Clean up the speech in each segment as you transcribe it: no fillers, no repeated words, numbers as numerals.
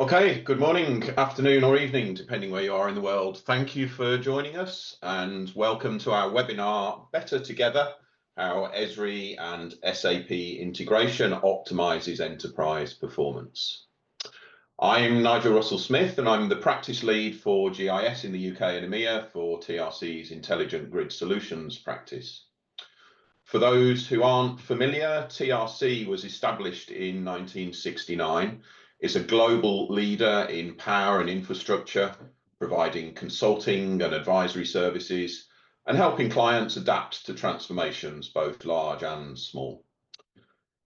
Okay, good morning, afternoon, or evening, depending where you are in the world. Thank you for joining us and welcome to our webinar, Better Together, How Esri and SAP Integration Optimizes Enterprise Performance. I'm Nigel Russell-Smith and I'm the practice lead for GIS in the UK and EMEA for TRC's Intelligent Grid Solutions practice. For those who aren't familiar, TRC was established in 1969. It's a global leader in power and infrastructure, providing consulting and advisory services and helping clients adapt to transformations, both large and small.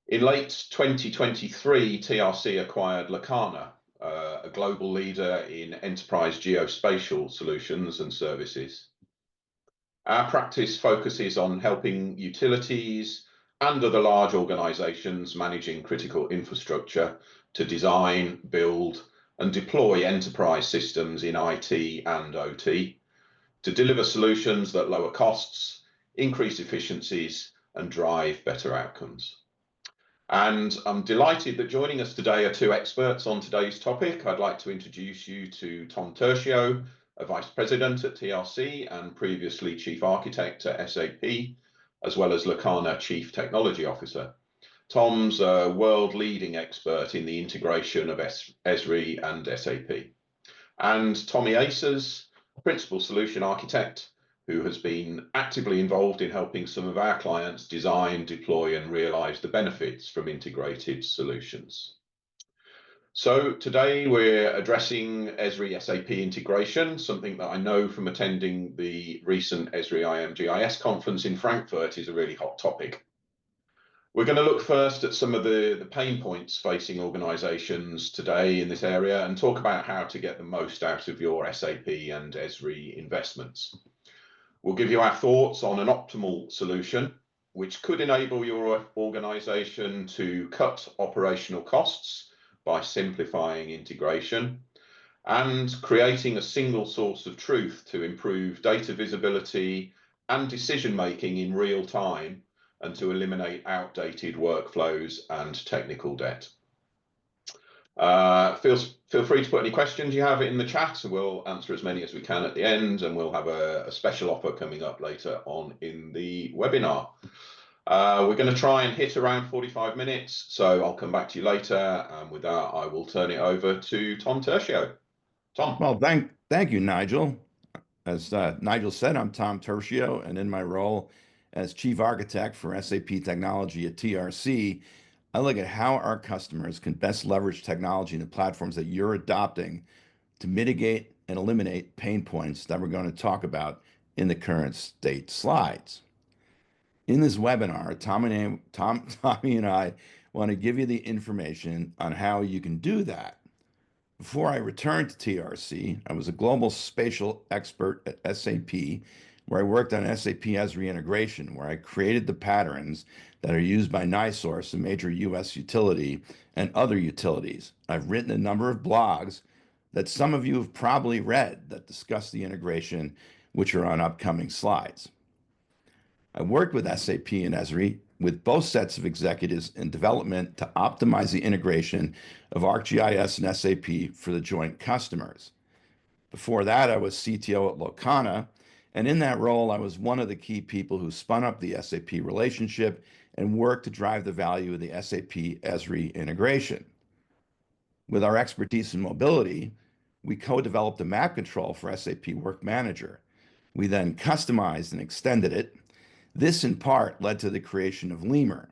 In late 2023, TRC acquired Lacana, a global leader in enterprise geospatial solutions and services. Our practice focuses on helping utilities and other large organizations managing critical infrastructure to design, build, and deploy enterprise systems in IT and OT to deliver solutions that lower costs, increase efficiencies, and drive better outcomes. And I'm delighted that joining us today are two experts on today's topic. I'd like to introduce you to Tom Tercio, a Vice President at TRC and previously Chief Architect at SAP, as well as Lacana Chief Technology Officer. Tom's a world-leading expert in the integration of Esri and SAP. And Tommy Acers, Principal Solution Architect, who has been actively involved in helping some of our clients design, deploy, and realize the benefits from integrated solutions. So today we're addressing Esri SAP integration, something that I know from attending the recent Esri IMGIS conference in Frankfurt is a really hot topic. We're going to look first at some of the pain points facing organizations today in this area and talk about how to get the most out of your SAP and Esri investments. We'll give you our thoughts on an optimal solution, which could enable your organization to cut operational costs by simplifying integration and creating a single source of truth to improve data visibility and decision-making in real time and to eliminate outdated workflows and technical debt. Feel free to put any questions you have in the chat and we'll answer as many as we can at the end, and we'll have a special offer coming up later on in the webinar. We're going to try and hit around 45 minutes, so I'll come back to you later. And with that, I will turn it over to Tom Tercio. Tom. Well, thank you, Nigel. As Nigel said, I'm Tom Tercio, and in my role as Chief Architect for SAP Technology at TRC, I look at how our customers can best leverage technology and the platforms that you're adopting to mitigate and eliminate pain points that we're going to talk about in the current state slides. In this webinar, Tommy and I want to give you the information on how you can do that. Before I returned to TRC, I was a global spatial expert at SAP, where I worked on SAP Esri integration, where I created the patterns that are used by NiSource, a major US utility, and other utilities. I've written a number of blogs that some of you have probably read that discuss the integration, which are on upcoming slides. I worked with SAP and Esri with both sets of executives in development to optimize the integration of ArcGIS and SAP for the joint customers. Before that, I was CTO at Lacana, and in that role, I was one of the key people who spun up the SAP relationship and worked to drive the value of the SAP Esri integration. With our expertise in mobility, we co-developed a map control for SAP Work Manager. We then customized and extended it. This, in part, led to the creation of Lemur.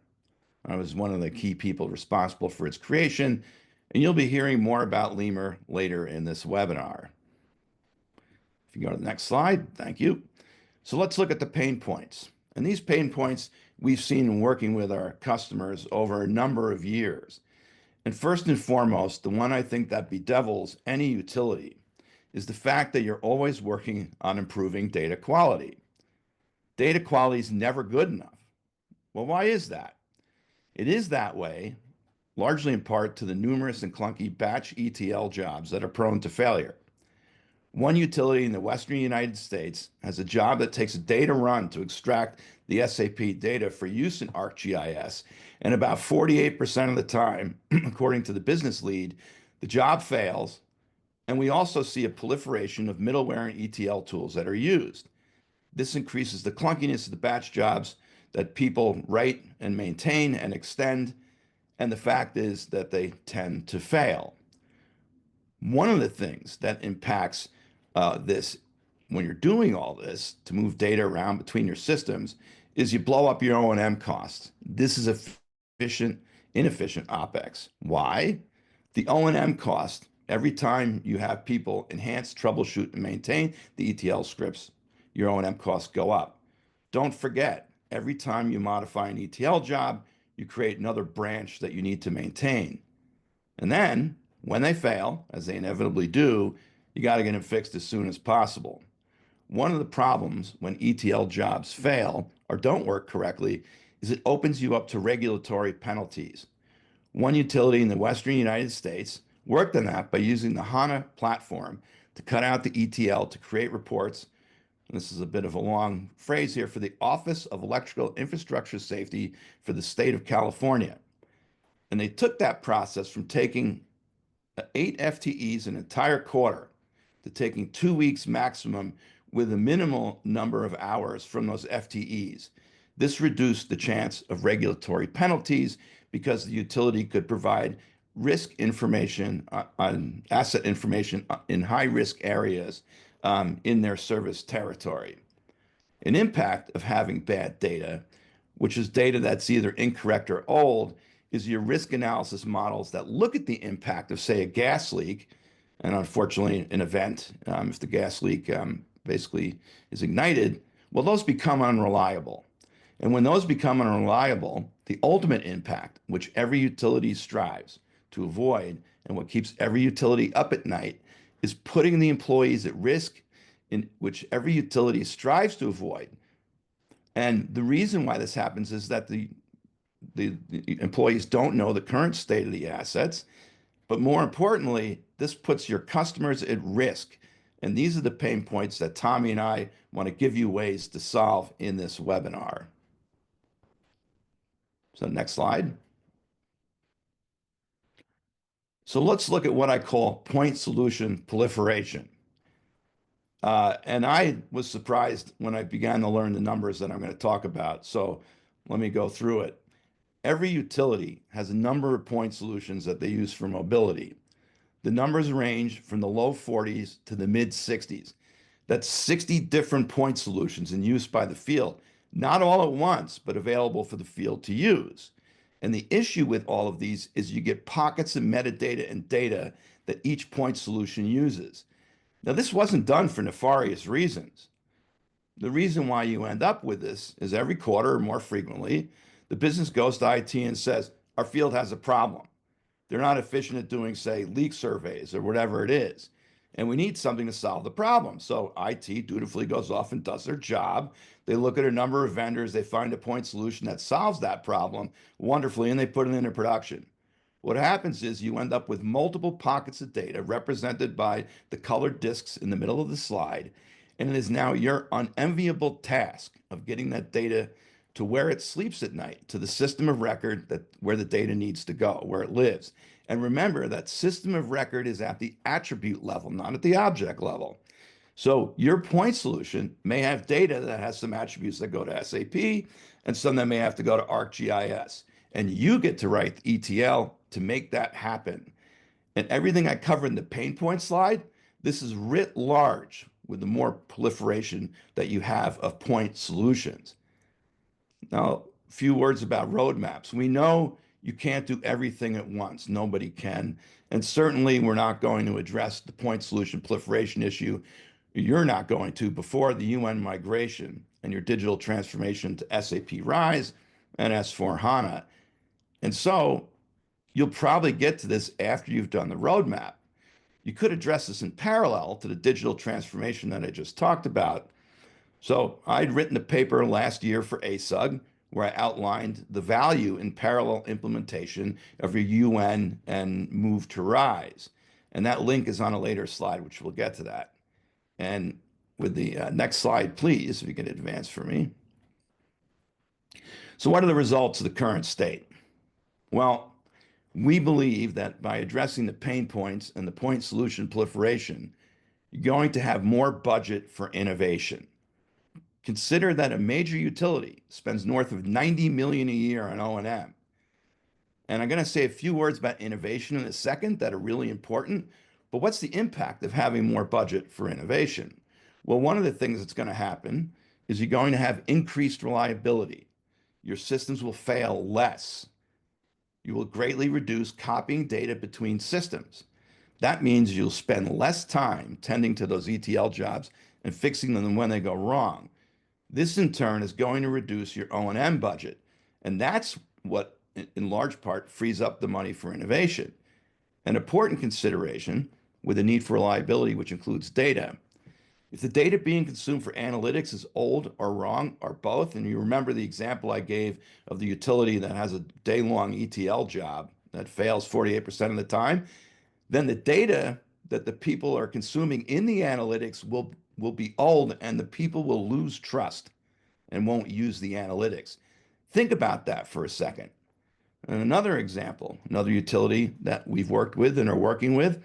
I was one of the key people responsible for its creation, and you'll be hearing more about Lemur later in this webinar. If you go to the next slide, thank you. So let's look at the pain points. And these pain points we've seen in working with our customers over a number of years. And first and foremost, the one I think that bedevils any utility is the fact that you're always working on improving data quality. Data quality is never good enough. Well, why is that? It is that way, largely in part to the numerous and clunky batch ETL jobs that are prone to failure. One utility in the Western United States has a job that takes a data run to extract the SAP data for use in ArcGIS, and about 48% of the time, according to the business lead, The job fails, and we also see a proliferation of middleware and ETL tools that are used. This increases the clunkiness of the batch jobs that people write and maintain and extend, and the fact is that they tend to fail. One of the things that impacts this when you're doing all this to move data around between your systems is you blow up your O&M costs. This is inefficient OpEx. Why? The O&M cost, every time you have people enhance, troubleshoot, and maintain the ETL scripts, your O&M costs go up. Don't forget, every time you modify an ETL job, you create another branch that you need to maintain. And then, when they fail, as they inevitably do, you got to get them fixed as soon as possible. One of the problems when ETL jobs fail or don't work correctly is it opens you up to regulatory penalties. One utility in the Western United States worked on that by using the HANA platform to cut out the ETL to create reports. And this is a bit of a long phrase here for the Office of Electrical Infrastructure Safety for the state of California. And they took that process from taking 8 FTEs an entire quarter to taking 2 weeks maximum with a minimal number of hours from those FTEs. This reduced the chance of regulatory penalties because the utility could provide risk information on asset information in high risk areas in their service territory. An impact of having bad data, which is data that's either incorrect or old, is your risk analysis models that look at the impact of, say, a gas leak, and unfortunately, an event, if the gas leak basically is ignited, well, those become unreliable. And when those become unreliable, the ultimate impact, which every utility strives to avoid, and what keeps every utility up at night, is putting the employees at risk, in which every utility strives to avoid. And the reason why this happens is that the employees don't know the current state of the assets, but more importantly, this puts your customers at risk. And these are the pain points that Tommy and I want to give you ways to solve in this webinar. So next slide. So let's look at what I call point solution proliferation. And I was surprised when I began to learn the numbers that I'm going to talk about. So let me go through it. Every utility has a number of point solutions that they use for mobility. The numbers range from the low 40s to the mid 60s. That's 60 different point solutions in use by the field, not all at once, but available for the field to use. And the issue with all of these is you get pockets of metadata and data that each point solution uses. Now, this wasn't done for nefarious reasons. The reason why you end up with this is every quarter or more frequently, the business goes to IT and says, our field has a problem. They're not efficient at doing, say, leak surveys or whatever it is. And we need something to solve the problem. So IT dutifully goes off and does their job. They look at a number of vendors, they find a point solution that solves that problem wonderfully, and they put it into production. What happens is you end up with multiple pockets of data represented by the colored discs in the middle of the slide. And it is now your unenviable task of getting that data to where it sleeps at night, to the system of record where the data needs to go, where it lives. And remember that system of record is at the attribute level, not at the object level. So your point solution may have data that has some attributes that go to SAP and some that may have to go to ArcGIS. And you get to write the ETL to make that happen. And everything I covered in the pain point slide, this is writ large with the more proliferation that you have of point solutions. Now, a few words about roadmaps. We know you can't do everything at once. Nobody can. And certainly we're not going to address the point solution proliferation issue. You're not going to before the UN migration and your digital transformation to SAP RISE and S/4HANA. And so you'll probably get to this after you've done the roadmap. You could address this in parallel to the digital transformation that I just talked about. So I'd written a paper last year for ASUG where I outlined the value in parallel implementation of your UN and move to RISE. And that link is on a later slide, which we'll get to that. And with the next slide, please, if you can advance for me. So what are the results of the current state? Well, We believe that by addressing the pain points and the point solution proliferation, you're going to have more budget for innovation. Consider that a major utility spends north of 90 million a year on O&M. And I'm going to say a few words about innovation in a second that are really important. But what's the impact of having more budget for innovation? Well, one of the things that's going to happen is you're going to have increased reliability. Your systems will fail less. You will greatly reduce copying data between systems. That means you'll spend less time tending to those ETL jobs and fixing them when they go wrong. This in turn is going to reduce your O&M budget. And that's what, in large part, frees up the money for innovation. An important consideration with the need for reliability, which includes data. If the data being consumed for analytics is old or wrong or both, and you remember the example I gave of the utility that has a day-long ETL job that fails 48% of the time, then the data that the people are consuming in the analytics will be old and the people will lose trust and won't use the analytics. Think about that for a second. And another example, another utility that we've worked with and are working with,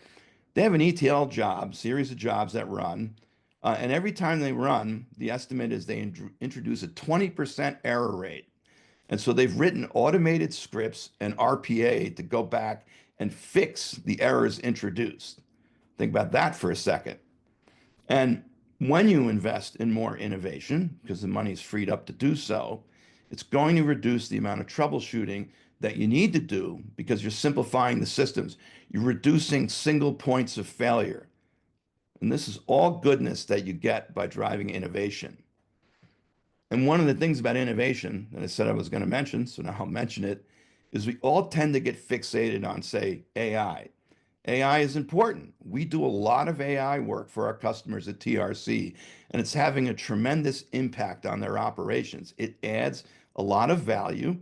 they have an ETL job, series of jobs that run. And every time they run, the estimate is they introduce a 20% error rate. And so they've written automated scripts and RPA to go back and fix the errors introduced. Think about that for a second. And when you invest in more innovation, because the money's freed up to do so, it's going to reduce the amount of troubleshooting that you need to do because you're simplifying the systems. You're reducing single points of failure. And this is all goodness that you get by driving innovation. And one of the things about innovation that I said I was going to mention, so now I'll mention it, is we all tend to get fixated on, say, AI. AI is important. We do a lot of AI work for our customers at TRC, and it's having a tremendous impact on their operations. It adds a lot of value,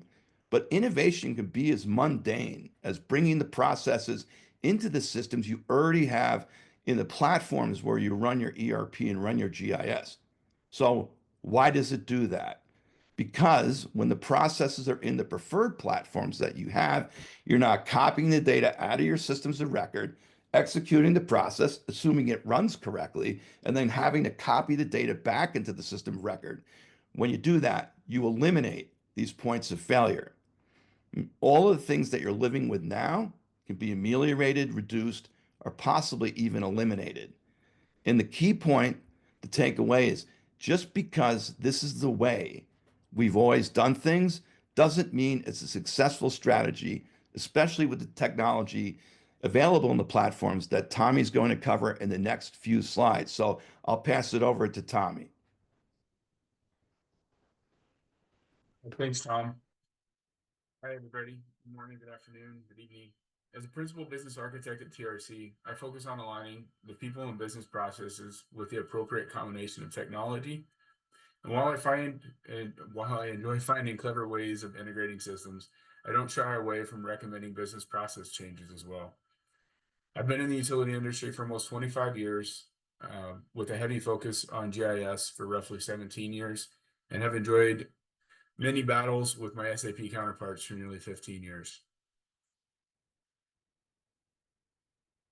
but innovation can be as mundane as bringing the processes into the systems you already have in the platforms where you run your ERP and run your GIS. So why does it do that? Because when the processes are in the preferred platforms that you have, you're not copying the data out of your systems of record, executing the process, assuming it runs correctly, and then having to copy the data back into the system of record. When you do that, you eliminate these points of failure. All of the things that you're living with now can be ameliorated, reduced, or possibly even eliminated. And the key point to take away is just because this is the way we've always done things doesn't mean it's a successful strategy, especially with the technology available in the platforms that Tommy's going to cover in the next few slides. So I'll pass it over to Tommy. Thanks, Tom. Hi, everybody. Good morning, good afternoon, good evening. As a principal business architect at TRC, I focus on aligning the people and business processes with the appropriate combination of technology. And while I enjoy finding clever ways of integrating systems, I don't shy away from recommending business process changes as well. I've been in the utility industry for almost 25 years, with a heavy focus on GIS for roughly 17 years, and have enjoyed many battles with my SAP counterparts for nearly 15 years.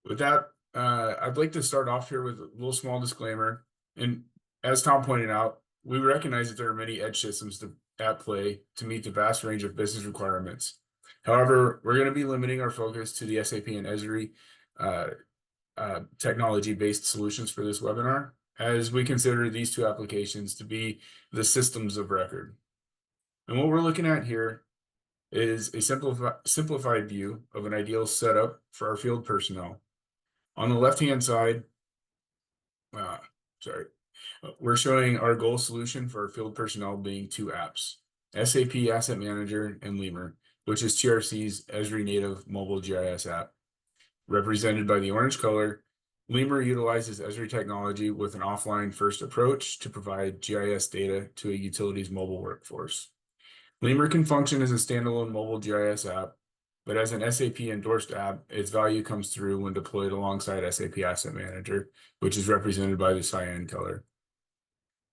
With that, I'd like to start off here with a little small disclaimer. And as Tom pointed out, we recognize that there are many edge systems at play to meet the vast range of business requirements. However, we're going to be limiting our focus to the SAP and Esri technology-based solutions for this webinar, as we consider these two applications to be the systems of record. And what we're looking at here is a simplified view of an ideal setup for our field personnel. On the left-hand side, we're showing our goal solution for our field personnel being two apps, SAP Asset Manager and Lemur, which is TRC's Esri native mobile GIS app. Represented by the orange color, Lemur utilizes Esri technology with an offline first approach to provide GIS data to a utility's mobile workforce. Lemur can function as a standalone mobile GIS app, but as an SAP endorsed app, its value comes through when deployed alongside SAP Asset Manager, which is represented by the cyan color.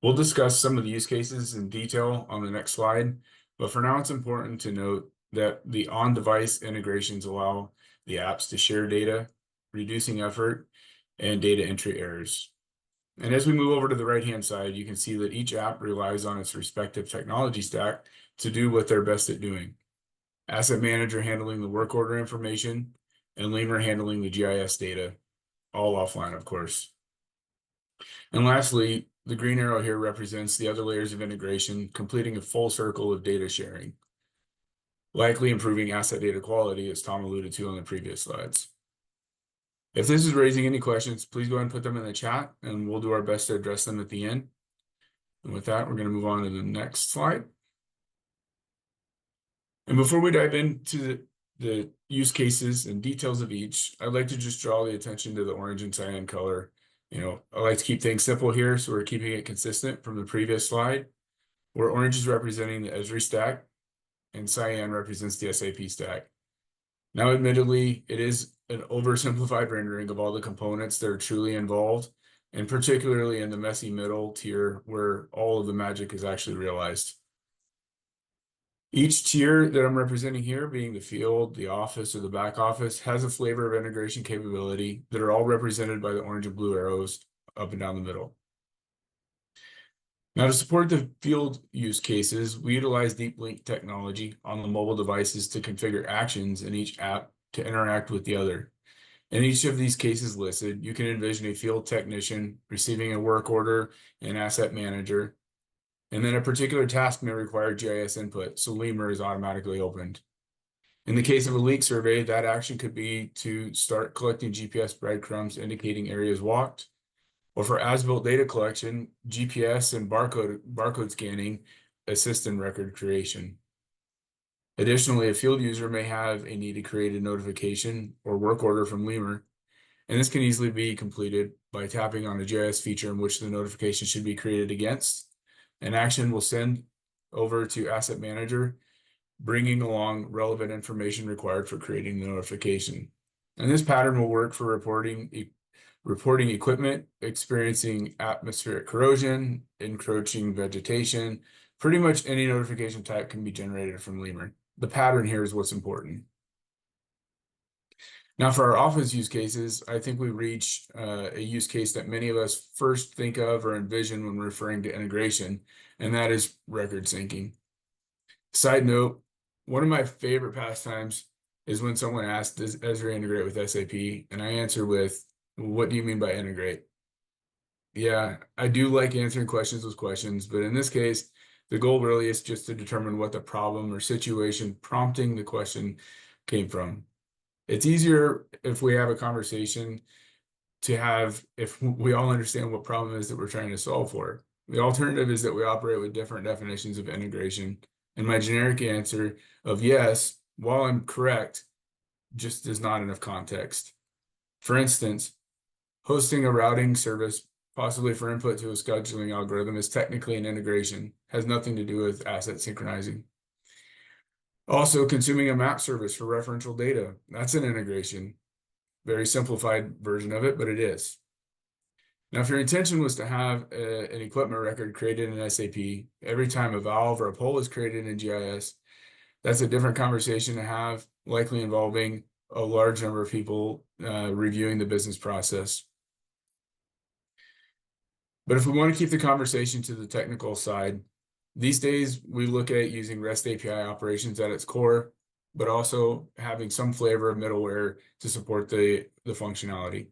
We'll discuss some of the use cases in detail on the next slide, but for now it's important to note that the on-device integrations allow the apps to share data, reducing effort and data entry errors. And as we move over to the right-hand side, you can see that each app relies on its respective technology stack to do what they're best at doing. Asset Manager handling the work order information, and Lemur handling the GIS data, all offline, of course. And lastly, the green arrow here represents the other layers of integration, completing a full circle of data sharing, likely improving asset data quality, as Tom alluded to on the previous slides. If this is raising any questions, please go ahead and put them in the chat, and we'll do our best to address them at the end. And with that, we're going to move on to the next slide. And before we dive into the use cases and details of each, I'd like to just draw the attention to the orange and cyan color. I like to keep things simple here, so we're keeping it consistent from the previous slide, where orange is representing the Esri stack and cyan represents the SAP stack. Now, admittedly, it is an oversimplified rendering of all the components that are truly involved, and particularly in the messy middle tier where all of the magic is actually realized. Each tier that I'm representing here, being the field, the office, or the back office, has a flavor of integration capability that are all represented by the orange and blue arrows up and down the middle. Now, to support the field use cases, we utilize deep link technology on the mobile devices to configure actions in each app to interact with the other. In each of these cases listed, you can envision a field technician receiving a work order in Asset Manager, and then a particular task may require GIS input, so Lemur is automatically opened. In the case of a leak survey, that action could be to start collecting GPS breadcrumbs indicating areas walked, or for as-built data collection, GPS and barcode scanning assist in record creation. Additionally, a field user may have a need to create a notification or work order from Lemur, and this can easily be completed by tapping on a GIS feature in which the notification should be created against. An action will send over to Asset Manager, bringing along relevant information required for creating the notification. And this pattern will work for reporting equipment experiencing atmospheric corrosion, encroaching vegetation. Pretty much any notification type can be generated from Lemur. The pattern here is what's important. Now, for our office use cases, I think we reach a use case that many of us first think of or envision when referring to integration, and that is record syncing. Side note, one of my favorite pastimes is when someone asks, does Esri integrate with SAP? And I answer with, what do you mean by integrate? Yeah, I do like answering questions with questions, but in this case, the goal really is just to determine what the problem or situation prompting the question came from. It's easier if we have a conversation if we all understand what problem it is that we're trying to solve for. The alternative is that we operate with different definitions of integration. And my generic answer of yes, while I'm correct, just is not enough context. For instance, hosting a routing service, possibly for input to a scheduling algorithm, is technically an integration, has nothing to do with asset synchronizing. Also, consuming a map service for referential data, that's an integration. Very simplified version of it, but it is. Now, if your intention was to have an equipment record created in SAP, every time a valve or a pole is created in GIS, that's a different conversation to have, likely involving a large number of people reviewing the business process. But if we want to keep the conversation to the technical side, these days we look at using REST API operations at its core, but also having some flavor of middleware to support the functionality.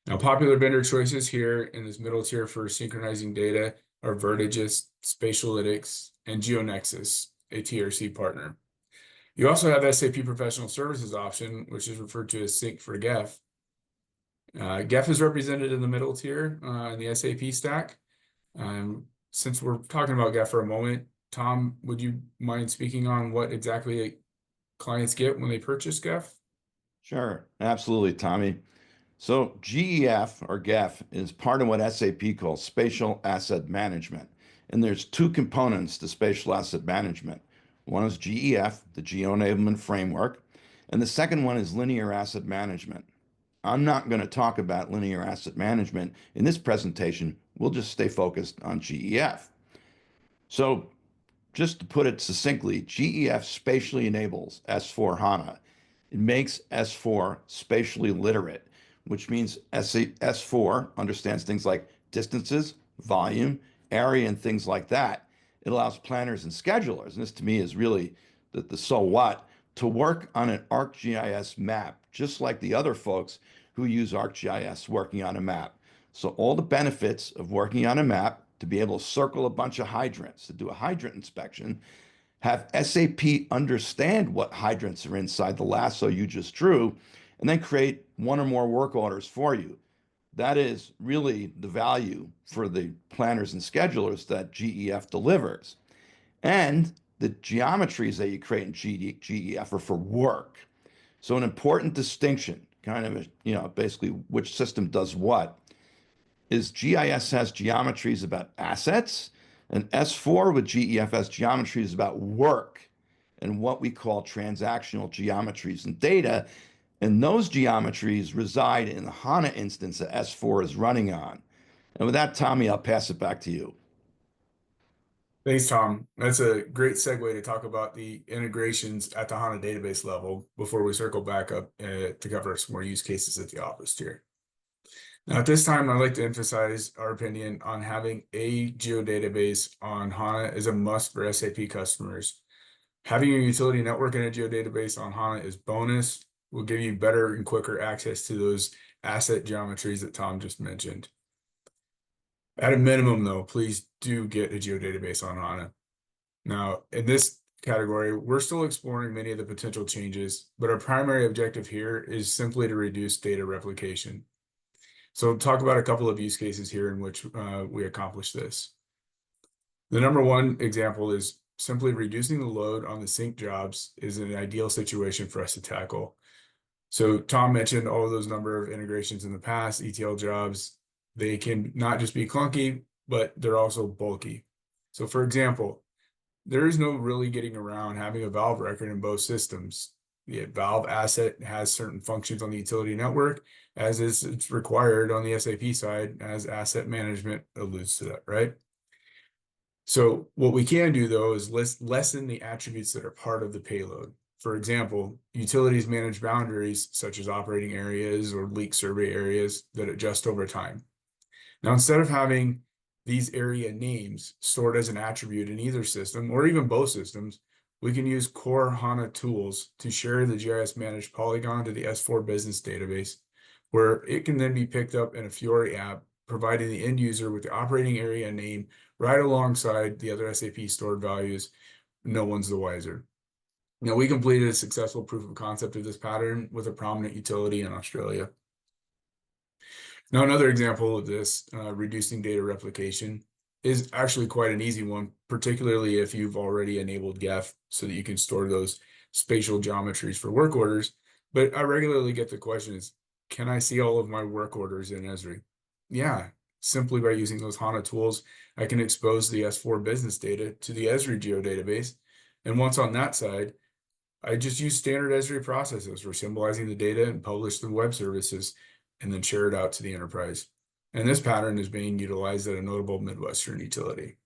Now, popular vendor choices here in this middle tier for synchronizing data are Vertigis, Spatialytics, and GeoNexus, a TRC partner. You also have SAP Professional Services option, which is referred to as Sync for GEF. GEF is represented in the middle tier in the SAP stack. Since we're talking about GEF for a moment, Tom, would you mind speaking on what exactly clients get when they purchase GEF? Sure, absolutely, Tommy. So GEF or GEF is part of what SAP calls spatial asset management. And there's two components to spatial asset management. One is GEF, the Geo Enablement Framework, and the second one is linear asset management. I'm not going to talk about linear asset management in this presentation. We'll just stay focused on GEF. So just to put it succinctly, GEF spatially enables S/4HANA. It makes S/4 spatially literate, which means S/4 understands things like distances, volume, area, and things like that. It allows planners and schedulers, and this to me is really the so what, to work on an ArcGIS map, just like the other folks who use ArcGIS working on a map. So all the benefits of working on a map, to be able to circle a bunch of hydrants, to do a hydrant inspection, have SAP understand what hydrants are inside the lasso you just drew, and then create one or more work orders for you. That is really the value for the planners and schedulers that GEF delivers. And the geometries that you create in GEF are for work. So an important distinction, kind of, basically which system does what, is GIS has geometries about assets, and S4 with GEF has geometries about work and what we call transactional geometries and data. And those geometries reside in the HANA instance that S4 is running on. And with that, Tommy, I'll pass it back to you. Thanks, Tom. That's a great segue to talk about the integrations at the HANA database level before we circle back up to cover some more use cases at the office here. Now, at this time, I'd like to emphasize our opinion on having a geodatabase on HANA is a must for SAP customers. Having a utility network and a geodatabase on HANA is bonus, will give you better and quicker access to those asset geometries that Tom just mentioned. At a minimum, though, please do get a geodatabase on HANA. Now, in this category, we're still exploring many of the potential changes, but our primary objective here is simply to reduce data replication. So talk about a couple of use cases here in which we accomplish this. The number one example is simply reducing the load on the sync jobs is an ideal situation for us to tackle. So Tom mentioned all of those number of integrations in the past, ETL jobs. They can not just be clunky, but they're also bulky. So for example, there is no really getting around having a valve record in both systems. The valve asset has certain functions on the utility network, as is it's required on the SAP side, as asset management alludes to that, right? So what we can do, though, is lessen the attributes that are part of the payload. For example, utilities manage boundaries such as operating areas or leak survey areas that adjust over time. Now, instead of having these area names stored as an attribute in either system or even both systems, we can use core HANA tools to share the GIS managed polygon to the S4 business database, where it can then be picked up in a Fiori app, providing the end user with the operating area name right alongside the other SAP stored values. No one's the wiser. Now, we completed a successful proof of concept of this pattern with a prominent utility in Australia. Now, another example of this, reducing data replication, is actually quite an easy one, particularly if you've already enabled GEF so that you can store those spatial geometries for work orders. But I regularly get the question is, can I see all of my work orders in Esri? Yeah, simply by using those HANA tools, I can expose the S4 business data to the Esri geodatabase. And once on that side, I just use standard Esri processes for symbolizing the data and publish the web services and then share it out to the enterprise. And this pattern is being utilized at a notable Midwestern utility.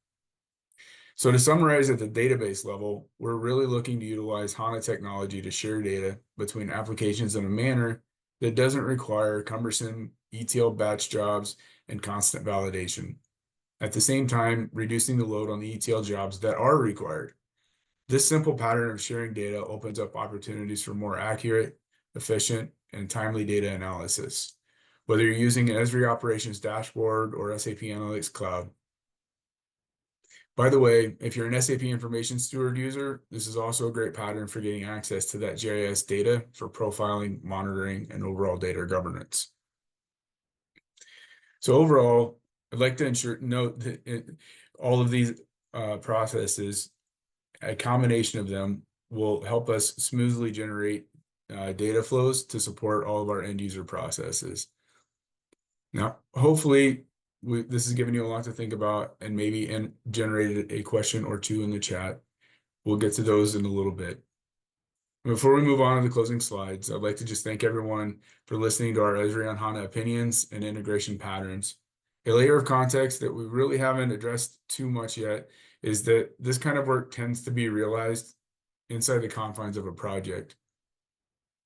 So to summarize at the database level, we're really looking to utilize HANA technology to share data between applications in a manner that doesn't require cumbersome ETL batch jobs and constant validation. At the same time, reducing the load on the ETL jobs that are required. This simple pattern of sharing data opens up opportunities for more accurate, efficient, and timely data analysis, whether you're using an Esri Operations Dashboard or SAP Analytics Cloud. By the way, if you're an SAP Information Steward user, this is also a great pattern for getting access to that GIS data for profiling, monitoring, and overall data governance. So overall, I'd like to note that all of these processes, a combination of them, will help us smoothly generate data flows to support all of our end user processes. Now, hopefully, this has given you a lot to think about and maybe generated a question or two in the chat. We'll get to those in a little bit. Before we move on to the closing slides, I'd like to just thank everyone for listening to our Esri on HANA opinions and integration patterns. A layer of context that we really haven't addressed too much yet is that this kind of work tends to be realized inside the confines of a project.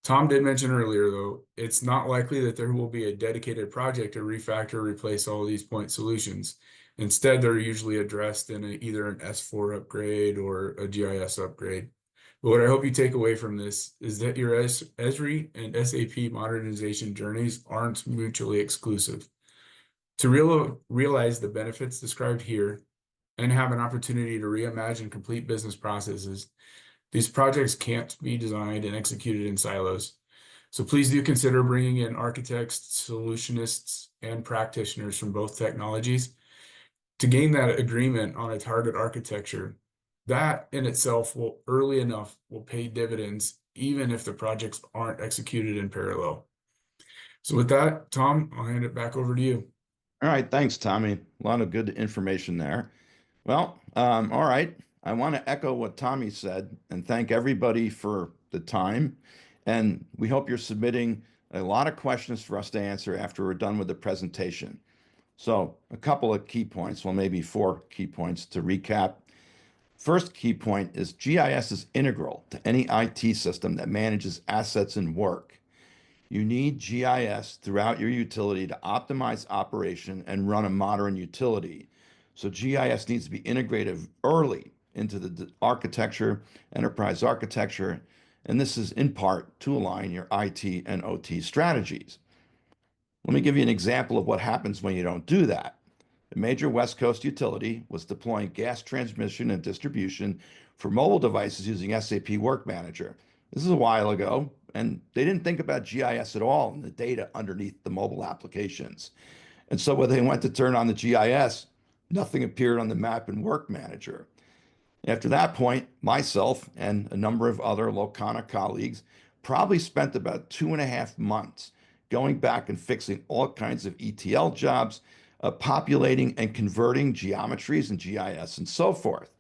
Tom did mention earlier, though, it's not likely that there will be a dedicated project to refactor or replace all of these point solutions. Instead, they're usually addressed in either an S4 upgrade or a GIS upgrade. But what I hope you take away from this is that your Esri and SAP modernization journeys aren't mutually exclusive. To realize the benefits described here and have an opportunity to reimagine complete business processes, these projects can't be designed and executed in silos. So please do consider bringing in architects, solutionists, and practitioners from both technologies to gain that agreement on a target architecture. That in itself will early enough will pay dividends, even if the projects aren't executed in parallel. So with that, Tom, I'll hand it back over to you. All right, thanks, Tommy. A lot of good information there. Well, all right. I want to echo what Tommy said and thank everybody for the time. And we hope you're submitting a lot of questions for us to answer after we're done with the presentation. So a couple of key points, well, maybe 4 key points to recap. First key point is GIS is integral to any IT system that manages assets and work. You need GIS throughout your utility to optimize operation and run a modern utility. So GIS needs to be integrated early into the architecture, enterprise architecture, and this is in part to align your IT and OT strategies. Let me give you an example of what happens when you don't do that. A major West Coast utility was deploying gas transmission and distribution for mobile devices using SAP Work Manager. This is a while ago, and they didn't think about GIS at all and the data underneath the mobile applications. And so when they went to turn on the GIS, nothing appeared on the map in Work Manager. After that point, myself and a number of other Locana colleagues probably spent about 2.5 months going back and fixing all kinds of ETL jobs, populating and converting geometries and GIS and so forth.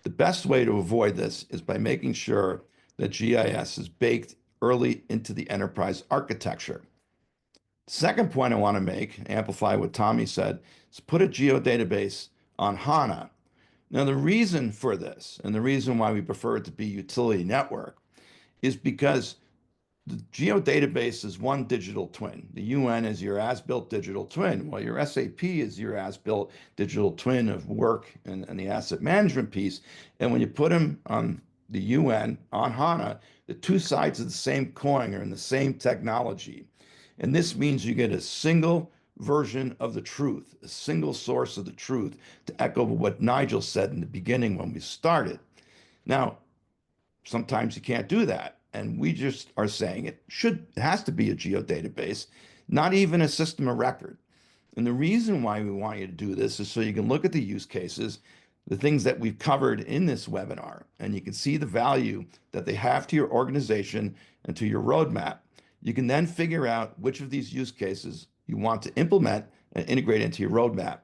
The best way to avoid this is by making sure that GIS is baked early into the enterprise architecture. Second point I want to make, amplify what Tommy said, is put a geodatabase on HANA. Now, the reason for this, and the reason why we prefer it to be utility network, is because the geodatabase is one digital twin. The UN is your as-built digital twin, while your SAP is your as-built digital twin of work and the asset management piece. And when you put them on the UN, on HANA, the two sides of the same coin are in the same technology. And this means you get a single version of the truth, a single source of the truth, to echo what Nigel said in the beginning when we started. Now, sometimes you can't do that. And we just are saying it has to be a geodatabase, not even a system of record. And the reason why we want you to do this is so you can look at the use cases, the things that we've covered in this webinar, and you can see the value that they have to your organization and to your roadmap. You can then figure out which of these use cases you want to implement and integrate into your roadmap.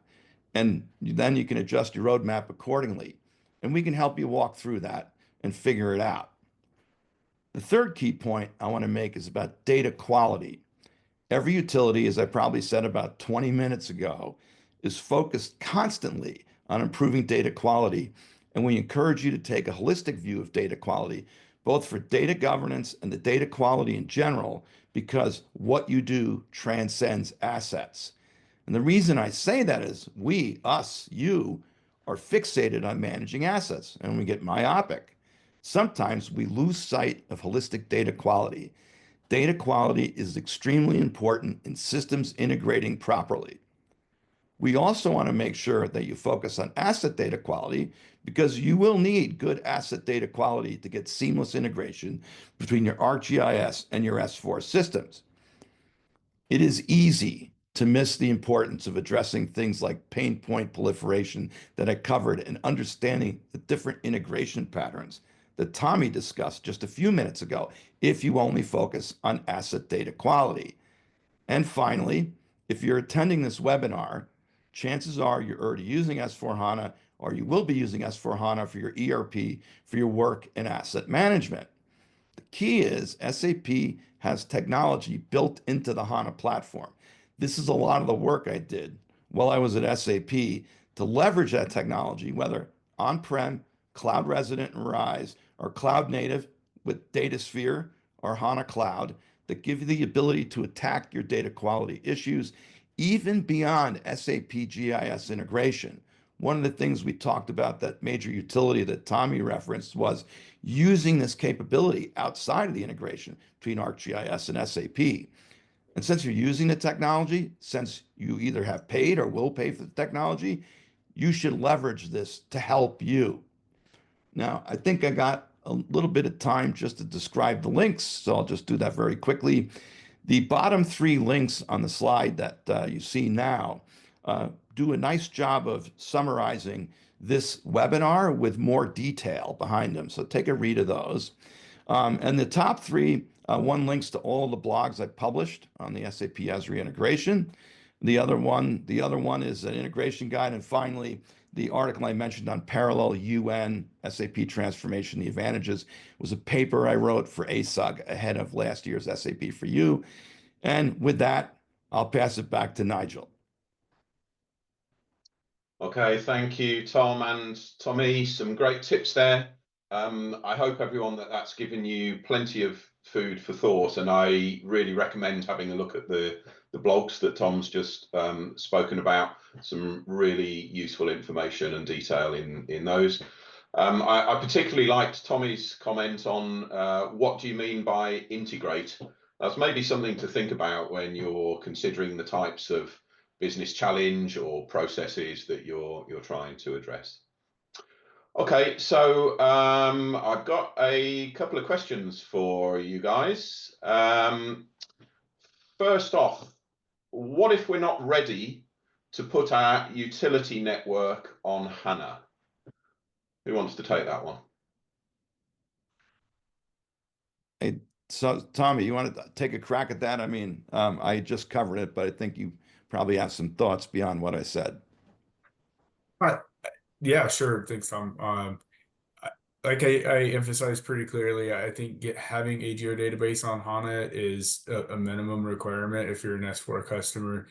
And then you can adjust your roadmap accordingly. And we can help you walk through that and figure it out. The third key point I want to make is about data quality. Every utility, as I probably said about 20 minutes ago, is focused constantly on improving data quality. And we encourage you to take a holistic view of data quality, both for data governance and the data quality in general, because what you do transcends assets. And the reason I say that is we, us, you, are fixated on managing assets and we get myopic. Sometimes we lose sight of holistic data quality. Data quality is extremely important in systems integrating properly. We also want to make sure that you focus on asset data quality because you will need good asset data quality to get seamless integration between your ArcGIS and your S4 systems. It is easy to miss the importance of addressing things like pain point proliferation that I covered and understanding the different integration patterns that Tommy discussed just a few minutes ago if you only focus on asset data quality. And finally, if you're attending this webinar, chances are you're already using S4HANA or you will be using S4HANA for your ERP, for your work and asset management. The key is SAP has technology built into the HANA platform. This is a lot of the work I did while I was at SAP to leverage that technology, whether on-prem, cloud resident and RISE, or cloud native with DataSphere or HANA Cloud that give you the ability to attack your data quality issues even beyond SAP GIS integration. One of the things we talked about, that major utility that Tommy referenced, was using this capability outside of the integration between ArcGIS and SAP. And since you're using the technology, since you either have paid or will pay for the technology, you should leverage this to help you. Now, I think I got a little bit of time just to describe the links, so I'll just do that very quickly. The bottom three links on the slide that you see now do a nice job of summarizing this webinar with more detail behind them. So take a read of those. And the top three, one links to all the blogs I published on the SAP Esri integration. The other one is an integration guide. And finally, the article I mentioned on parallel UN SAP transformation, the advantages, was a paper I wrote for ASUG ahead of last year's SAP for You. And with that, I'll pass it back to Nigel. Okay, thank you, Tom and Tommy. Some great tips there. I hope everyone that's given you plenty of food for thought, and I really recommend having a look at the blogs that Tom's just spoken about. Some really useful information and detail in those. I particularly liked Tommy's comment on what do you mean by integrate. That's maybe something to think about when you're considering the types of business challenge or processes that you're trying to address. Okay, so I've got a couple of questions for you guys. First off, what if we're not ready to put our utility network on HANA? Who wants to take that one? Hey, so Tommy, you want to take a crack at that? I mean, I just covered it, but I think you probably have some thoughts beyond what I said. Yeah, sure. Thanks, Tom. Like I emphasized pretty clearly, I think having a geodatabase on HANA is a minimum requirement if you're an S4 customer.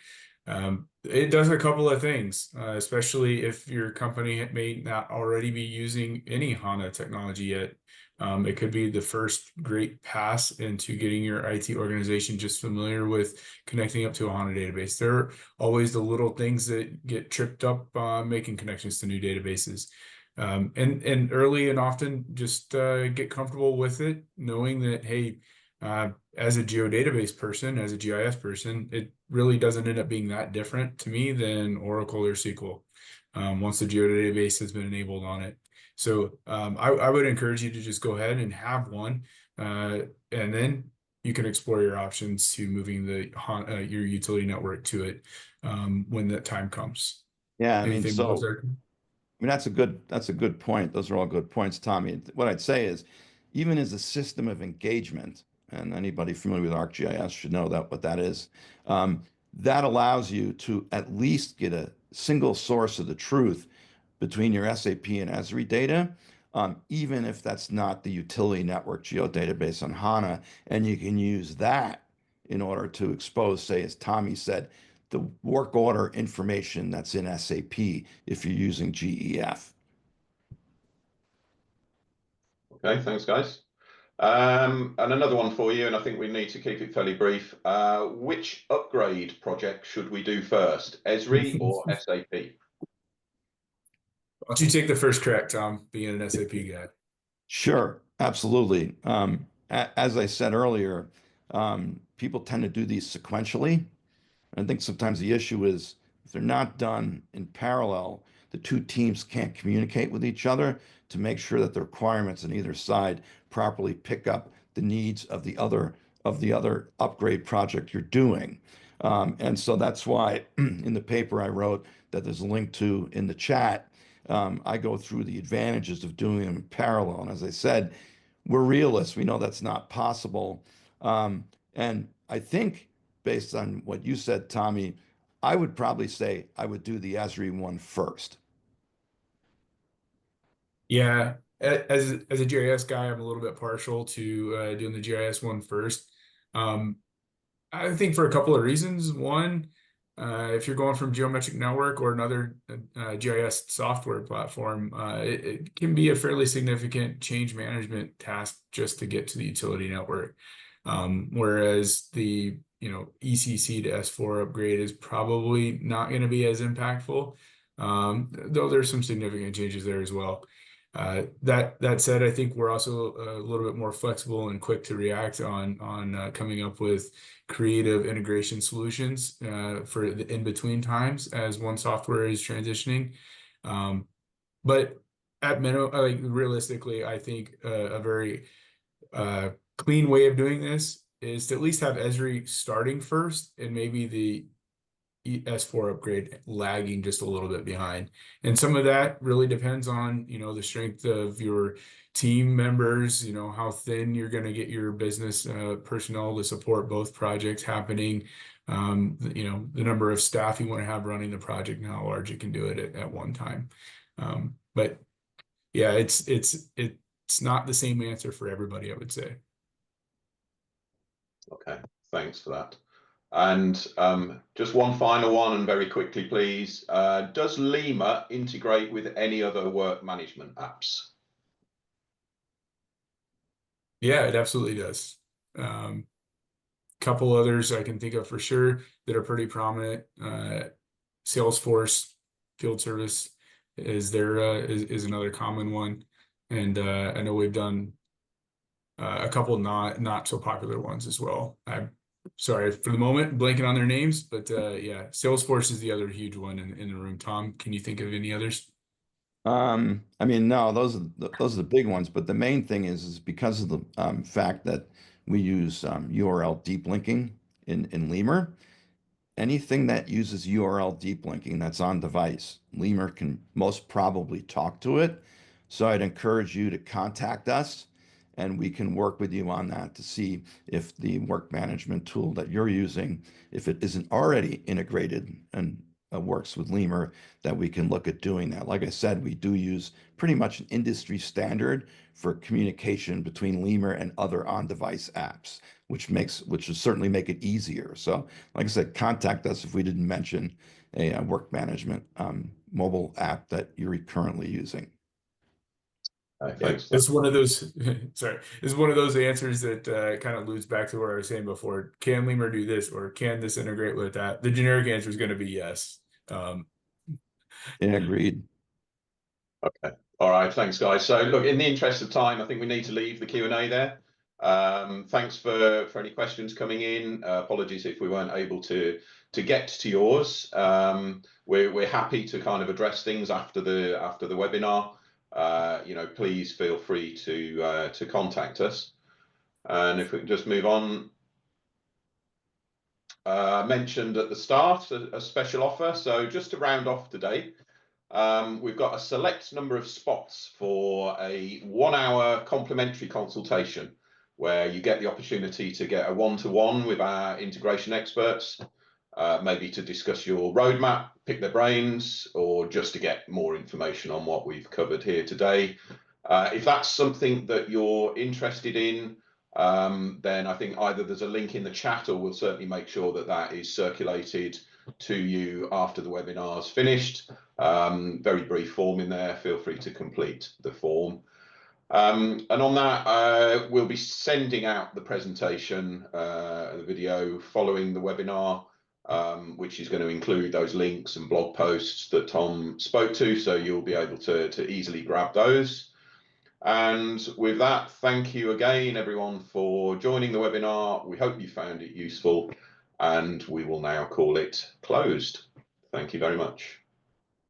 It does a couple of things, especially if your company may not already be using any HANA technology yet. It could be the first great pass into getting your IT organization just familiar with connecting up to a HANA database. There are always the little things that get tripped up making connections to new databases. And early and often just get comfortable with it, knowing that, hey, as a geodatabase person, as a GIS person, it really doesn't end up being that different to me than Oracle or SQL once the geodatabase has been enabled on it. So I would encourage you to just go ahead and have one, and then you can explore your options to moving your utility network to it when that time comes. Yeah, I mean, Anything else there? I mean, that's a good point. Those are all good points, Tommy. What I'd say is, even as a system of engagement, and anybody familiar with ArcGIS should know that what that is, that allows you to at least get a single source of the truth between your SAP and Esri data, even if that's not the utility network geodatabase on HANA, and you can use that in order to expose, say, as Tommy said, the work order information that's in SAP if you're using GEF. Okay, thanks, guys. And another one for you, and I think we need to keep it fairly brief. Which upgrade project should we do first, Esri or SAP? Why don't you take the first crack, Tom, being an SAP guy? Sure, absolutely. As I said earlier, people tend to do these sequentially. I think sometimes the issue is if they're not done in parallel, the two teams can't communicate with each other to make sure that the requirements on either side properly pick up the needs of the other upgrade project you're doing. And so that's why in the paper I wrote that there's a link to in the chat, I go through the advantages of doing them in parallel. And as I said, we're realists. We know that's not possible. And I think based on what you said, Tommy, I would probably say I would do the Esri one first. Yeah, as a GIS guy, I'm a little bit partial to doing the GIS one first. I think for a couple of reasons. One, If you're going from geometric network or another GIS software platform, it can be a fairly significant change management task just to get to the utility network. Whereas the ECC to S4 upgrade is probably not going to be as impactful, though there's some significant changes there as well. That said, I think we're also a little bit more flexible and quick to react on coming up with creative integration solutions for the in-between times as one software is transitioning. But at minimum, like realistically, I think a very clean way of doing this is to at least have Esri starting first and maybe the S4 upgrade lagging just a little bit behind. And some of that really depends on, the strength of your team members, how thin you're going to get your business personnel to support both projects happening, the number of staff you want to have running the project and how large you can do it at one time. But yeah, it's not the same answer for everybody, I would say. Okay, thanks for that. And just one final one, and very quickly, please. Does Lima integrate with any other work management apps? Yeah, it absolutely does. Couple others I can think of for sure that are pretty prominent. Salesforce Field Service is another common one, and I know we've done a couple not so popular ones as well. I'm sorry for the moment blanking on their names, but yeah, Salesforce is the other huge one in the room. Tom, can you think of any others? I mean, no, those are the big ones, but the main thing is because of the fact that we use URL deep linking in Lemur. Anything that uses URL deep linking that's on device, Lemur can most probably talk to it. So I'd encourage you to contact us and we can work with you on that to see if the work management tool that you're using, if it isn't already integrated and works with Lemur, that we can look at doing that. Like I said, we do use pretty much an industry standard for communication between Lemur and other on-device apps, which will certainly make it easier. So, like I said, contact us if we didn't mention a work management mobile app that you're currently using. Thanks. It's one of those. Sorry, it's one of those answers that kind of alludes back to what I was saying before. Can Lemur do this, or can this integrate with that? The generic answer is going to be yes. Yeah, agreed. Okay. All right. Thanks, guys. So, look, in the interest of time, I think we need to leave the Q&A there. Thanks for any questions coming in. Apologies if we weren't able to get to yours. We're happy to kind of address things after the webinar. Please feel free to contact us. And if we can just move on. Mentioned at the start a special offer. So just to round off today, we've got a select number of spots for a 1-hour complimentary consultation where you get the opportunity to get a one-to-one with our integration experts, maybe to discuss your roadmap, pick their brains, or just to get more information on what we've covered here today. If that's something that you're interested in, then I think either there's a link in the chat or we'll certainly make sure that is circulated to you after the webinar's finished. Very brief form in there. Feel free to complete the form. And on that, we'll be sending out the presentation, the video following the webinar, which is going to include those links and blog posts that Tom spoke to, so you'll be able to easily grab those. And with that, thank you again, everyone, for joining the webinar. We hope you found it useful, and we will now call it closed. Thank you very much.